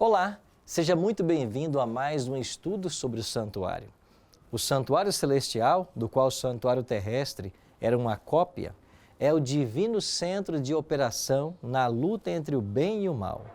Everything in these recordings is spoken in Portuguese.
Olá, seja muito bem-vindo a mais um estudo sobre o santuário. O santuário celestial, do qual o santuário terrestre era uma cópia, é o divino centro de operação na luta entre o bem e o mal.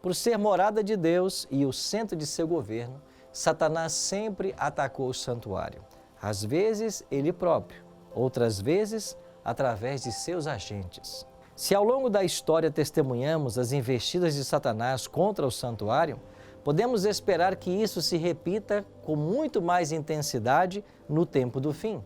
Por ser morada de Deus e o centro de seu governo, Satanás sempre atacou o santuário. Às vezes, ele próprio, outras vezes, através de seus agentes. Se ao longo da história testemunhamos as investidas de Satanás contra o santuário, podemos esperar que isso se repita com muito mais intensidade no tempo do fim.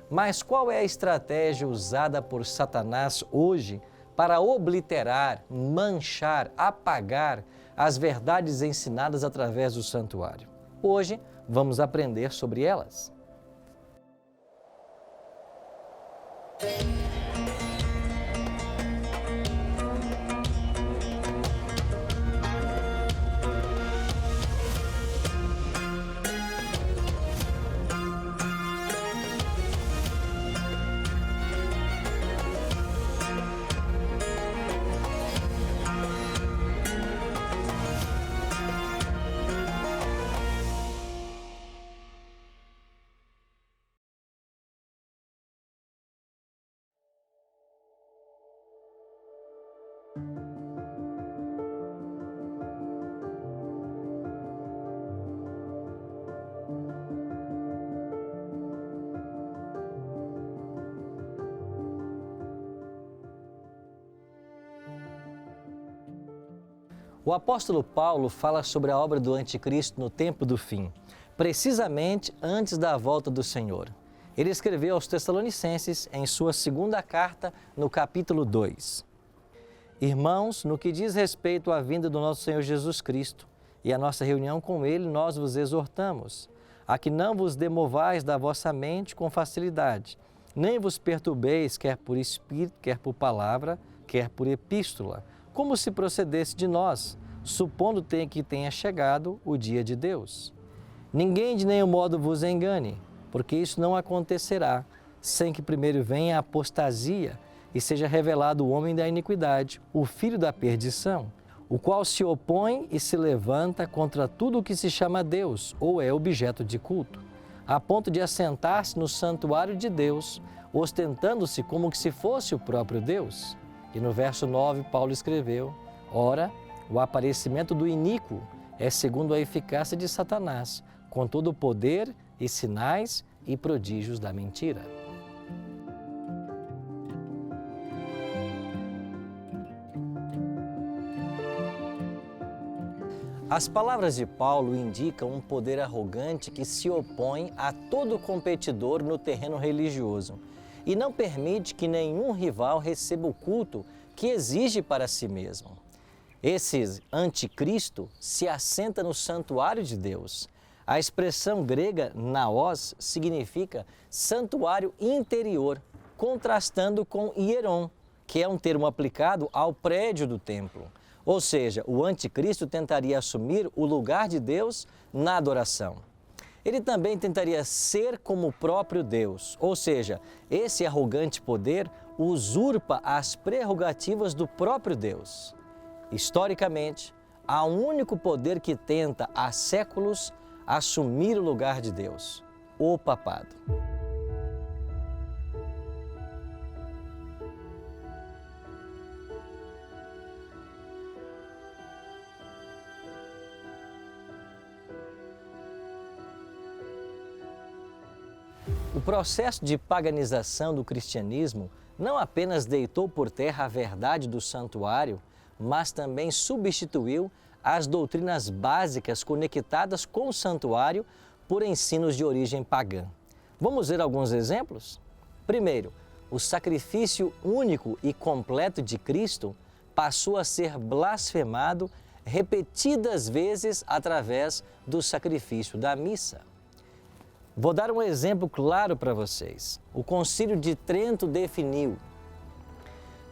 Mas qual é a estratégia usada por Satanás hoje para obliterar, manchar, apagar as verdades ensinadas através do santuário? Hoje vamos aprender sobre elas. O apóstolo Paulo fala sobre a obra do anticristo no tempo do fim, precisamente antes da volta do Senhor. Ele escreveu aos Tessalonicenses em sua segunda carta, no capítulo 2. Irmãos, no que diz respeito à vinda do nosso Senhor Jesus Cristo e à nossa reunião com Ele, nós vos exortamos a que não vos demovais da vossa mente com facilidade, nem vos perturbeis, quer por espírito, quer por palavra, quer por epístola, como se procedesse de nós, supondo que tenha chegado o dia de Deus. Ninguém de nenhum modo vos engane, porque isso não acontecerá, sem que primeiro venha a apostasia e seja revelado o homem da iniquidade, o filho da perdição, o qual se opõe e se levanta contra tudo o que se chama Deus ou é objeto de culto, a ponto de assentar-se no santuário de Deus, ostentando-se como que se fosse o próprio Deus. E no verso 9, Paulo escreveu: ora, o aparecimento do iníquo é segundo a eficácia de Satanás, com todo o poder e sinais e prodígios da mentira. As palavras de Paulo indicam um poder arrogante que se opõe a todo competidor no terreno religioso e não permite que nenhum rival receba o culto que exige para si mesmo. Esse anticristo se assenta no santuário de Deus. A expressão grega naos significa santuário interior, contrastando com hieron, que é um termo aplicado ao prédio do templo. Ou seja, o anticristo tentaria assumir o lugar de Deus na adoração. Ele também tentaria ser como o próprio Deus, ou seja, esse arrogante poder usurpa as prerrogativas do próprio Deus. Historicamente, há um único poder que tenta há séculos assumir o lugar de Deus: o papado. O processo de paganização do cristianismo não apenas deitou por terra a verdade do santuário, mas também substituiu as doutrinas básicas conectadas com o santuário por ensinos de origem pagã. Vamos ver alguns exemplos? Primeiro, o sacrifício único e completo de Cristo passou a ser blasfemado repetidas vezes através do sacrifício da missa. Vou dar um exemplo claro para vocês. O Concílio de Trento definiu: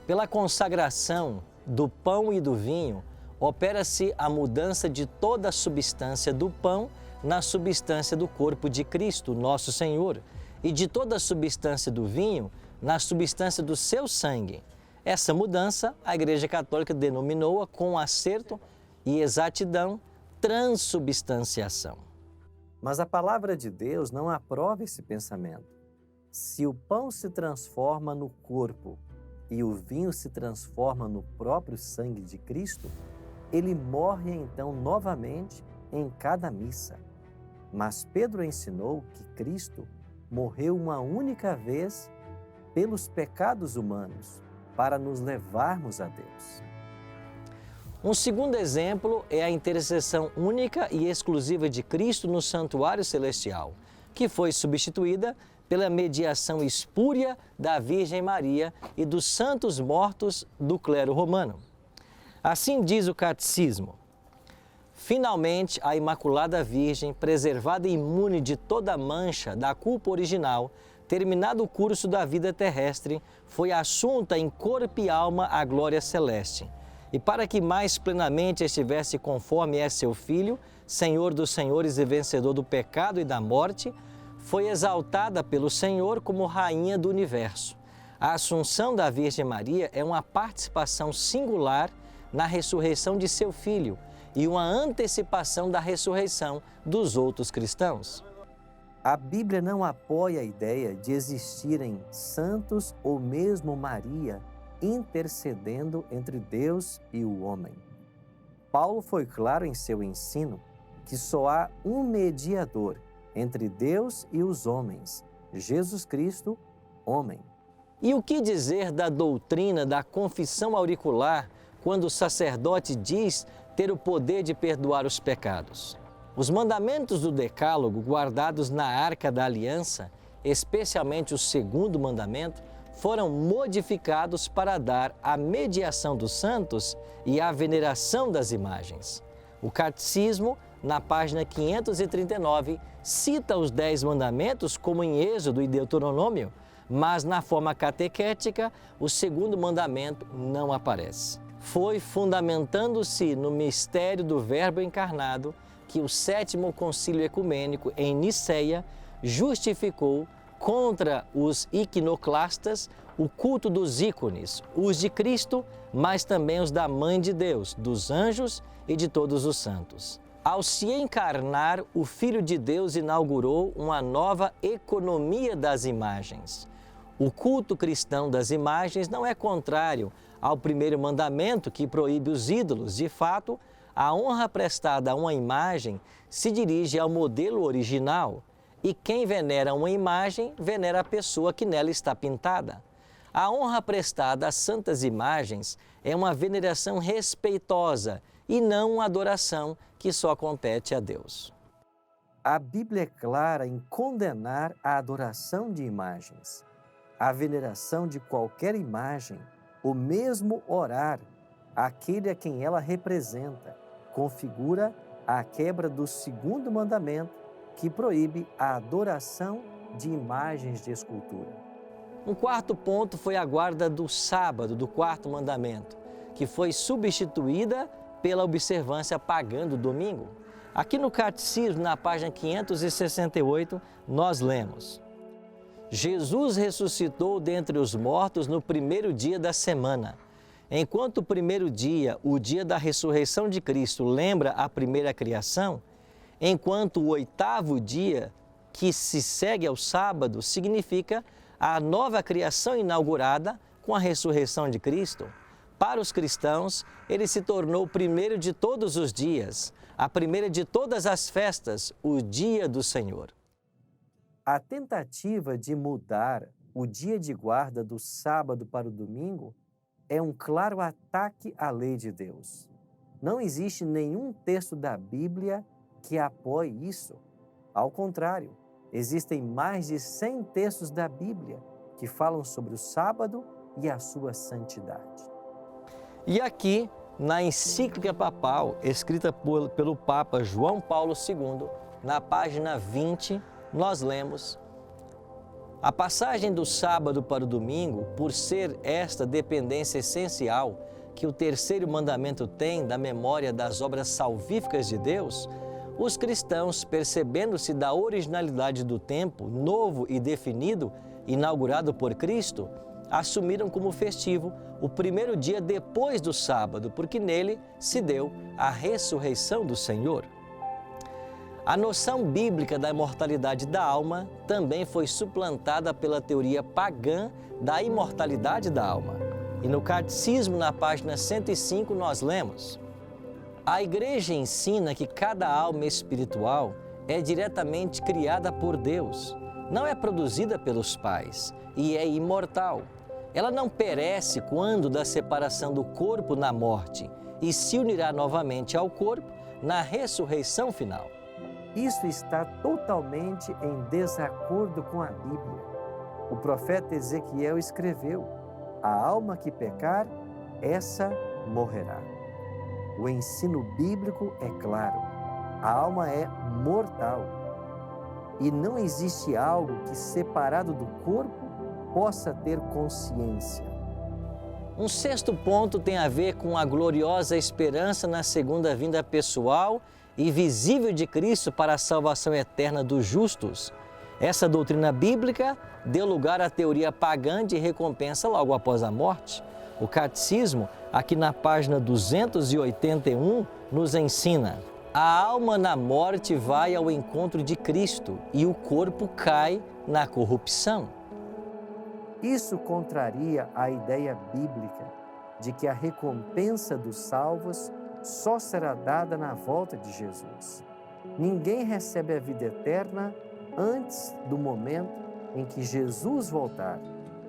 pela consagração do pão e do vinho, opera-se a mudança de toda a substância do pão na substância do corpo de Cristo, nosso Senhor, e de toda a substância do vinho na substância do seu sangue. Essa mudança, a Igreja Católica denominou-a com acerto e exatidão, transubstanciação. Mas a palavra de Deus não aprova esse pensamento. Se o pão se transforma no corpo e o vinho se transforma no próprio sangue de Cristo, ele morre então novamente em cada missa. Mas Pedro ensinou que Cristo morreu uma única vez pelos pecados humanos, para nos levarmos a Deus. Um segundo exemplo é a intercessão única e exclusiva de Cristo no santuário celestial, que foi substituída pela mediação espúria da Virgem Maria e dos santos mortos do clero romano. Assim diz o Catecismo: finalmente, a Imaculada Virgem, preservada e imune de toda mancha da culpa original, terminado o curso da vida terrestre, foi assunta em corpo e alma à glória celeste. E para que mais plenamente estivesse conforme é seu Filho, Senhor dos senhores e vencedor do pecado e da morte, foi exaltada pelo Senhor como Rainha do Universo. A Assunção da Virgem Maria é uma participação singular na ressurreição de seu Filho e uma antecipação da ressurreição dos outros cristãos. A Bíblia não apoia a ideia de existirem santos ou mesmo Maria intercedendo entre Deus e o homem. Paulo foi claro em seu ensino que só há um mediador entre Deus e os homens, Jesus Cristo, homem. E o que dizer da doutrina da confissão auricular quando o sacerdote diz ter o poder de perdoar os pecados? Os mandamentos do Decálogo, guardados na Arca da Aliança, especialmente o segundo mandamento, foram modificados para dar a mediação dos santos e a veneração das imagens. O Catecismo, na página 539, cita os 10 mandamentos como em Êxodo e Deuteronômio, mas na forma catequética, o segundo mandamento não aparece. Foi fundamentando-se no mistério do Verbo encarnado que o Sétimo Concílio Ecumênico em Niceia justificou contra os iconoclastas o culto dos ícones, os de Cristo, mas também os da Mãe de Deus, dos anjos e de todos os santos. Ao se encarnar, o Filho de Deus inaugurou uma nova economia das imagens. O culto cristão das imagens não é contrário ao primeiro mandamento que proíbe os ídolos. De fato, a honra prestada a uma imagem se dirige ao modelo original, e quem venera uma imagem, venera a pessoa que nela está pintada. A honra prestada às santas imagens é uma veneração respeitosa e não uma adoração que só compete a Deus. A Bíblia é clara em condenar a adoração de imagens, a veneração de qualquer imagem, ou mesmo orar àquele a quem ela representa, configura a quebra do segundo mandamento, que proíbe a adoração de imagens de escultura. Um quarto ponto foi a guarda do sábado, do quarto mandamento, que foi substituída pela observância pagã do domingo. Aqui no Catecismo, na página 568, nós lemos: Jesus ressuscitou dentre os mortos no primeiro dia da semana. Enquanto o primeiro dia, o dia da ressurreição de Cristo, lembra a primeira criação, enquanto o oitavo dia, que se segue ao sábado, significa a nova criação inaugurada com a ressurreição de Cristo. Para os cristãos, ele se tornou o primeiro de todos os dias, a primeira de todas as festas, o dia do Senhor. A tentativa de mudar o dia de guarda do sábado para o domingo é um claro ataque à lei de Deus. Não existe nenhum texto da Bíblia que apoie isso. Ao contrário, existem mais de 100 textos da Bíblia que falam sobre o sábado e a sua santidade. E aqui, na encíclica papal, escrita pelo Papa João Paulo II, na página 20, nós lemos: a passagem do sábado para o domingo, por ser esta dependência essencial que o terceiro mandamento tem da memória das obras salvíficas de Deus, os cristãos, percebendo-se da originalidade do tempo novo e definido, inaugurado por Cristo, assumiram como festivo o primeiro dia depois do sábado, porque nele se deu a ressurreição do Senhor. A noção bíblica da imortalidade da alma também foi suplantada pela teoria pagã da imortalidade da alma. E no Catecismo, na página 105, nós lemos: a Igreja ensina que cada alma espiritual é diretamente criada por Deus, não é produzida pelos pais e é imortal. Ela não perece quando da separação do corpo na morte e se unirá novamente ao corpo na ressurreição final. Isso está totalmente em desacordo com a Bíblia. O profeta Ezequiel escreveu: a alma que pecar, essa morrerá. O ensino bíblico é claro: a alma é mortal. E não existe algo que, separado do corpo, possa ter consciência. Um sexto ponto tem a ver com a gloriosa esperança na segunda vinda pessoal e visível de Cristo para a salvação eterna dos justos. Essa doutrina bíblica deu lugar à teoria pagã de recompensa logo após a morte. O Catecismo, aqui na página 281, nos ensina: a alma na morte vai ao encontro de Cristo e o corpo cai na corrupção. Isso contraria a ideia bíblica de que a recompensa dos salvos só será dada na volta de Jesus. Ninguém recebe a vida eterna antes do momento em que Jesus voltar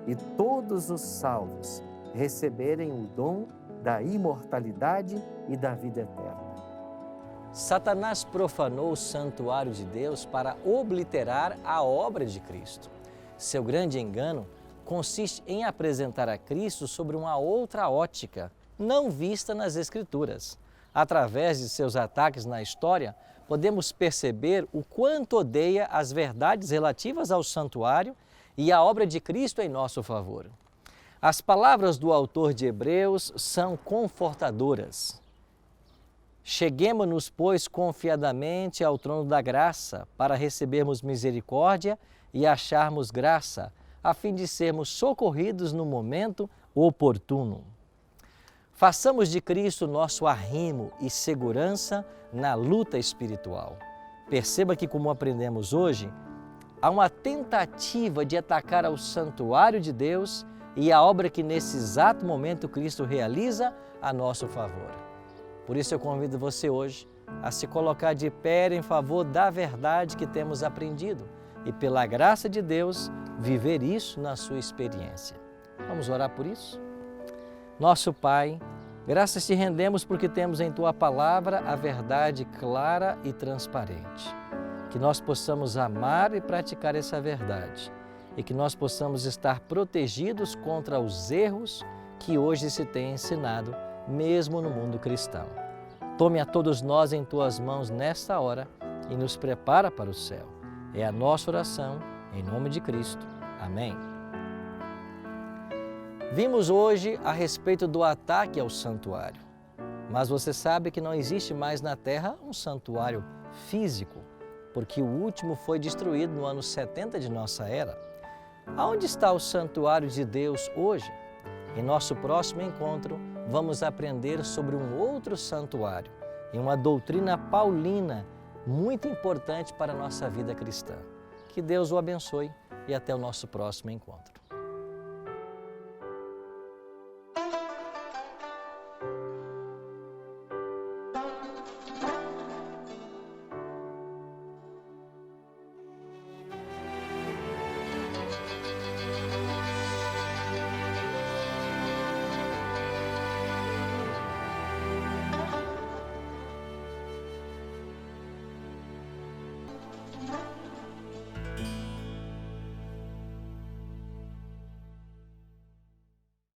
e todos os salvos receberem o dom da imortalidade e da vida eterna. Satanás profanou o santuário de Deus para obliterar a obra de Cristo. Seu grande engano consiste em apresentar a Cristo sobre uma outra ótica, não vista nas Escrituras. Através de seus ataques na história, podemos perceber o quanto odeia as verdades relativas ao santuário e a obra de Cristo em nosso favor. As palavras do autor de Hebreus são confortadoras. Cheguemo-nos, pois, confiadamente ao trono da graça, para recebermos misericórdia e acharmos graça, a fim de sermos socorridos no momento oportuno. Façamos de Cristo nosso arrimo e segurança na luta espiritual. Perceba que, como aprendemos hoje, há uma tentativa de atacar ao santuário de Deus e a obra que nesse exato momento Cristo realiza a nosso favor. Por isso eu convido você hoje a se colocar de pé em favor da verdade que temos aprendido e, pela graça de Deus, viver isso na sua experiência. Vamos orar por isso? Nosso Pai, graças te rendemos porque temos em Tua Palavra a verdade clara e transparente. Que nós possamos amar e praticar essa verdade e que nós possamos estar protegidos contra os erros que hoje se tem ensinado, mesmo no mundo cristão. Tome a todos nós em Tuas mãos nesta hora e nos prepara para o céu. É a nossa oração, em nome de Cristo. Amém. Vimos hoje a respeito do ataque ao santuário, mas você sabe que não existe mais na Terra um santuário físico, porque o último foi destruído no ano 70 de nossa era. Aonde está o santuário de Deus hoje? Em nosso próximo encontro, vamos aprender sobre um outro santuário e uma doutrina paulina muito importante para a nossa vida cristã. Que Deus o abençoe e até o nosso próximo encontro.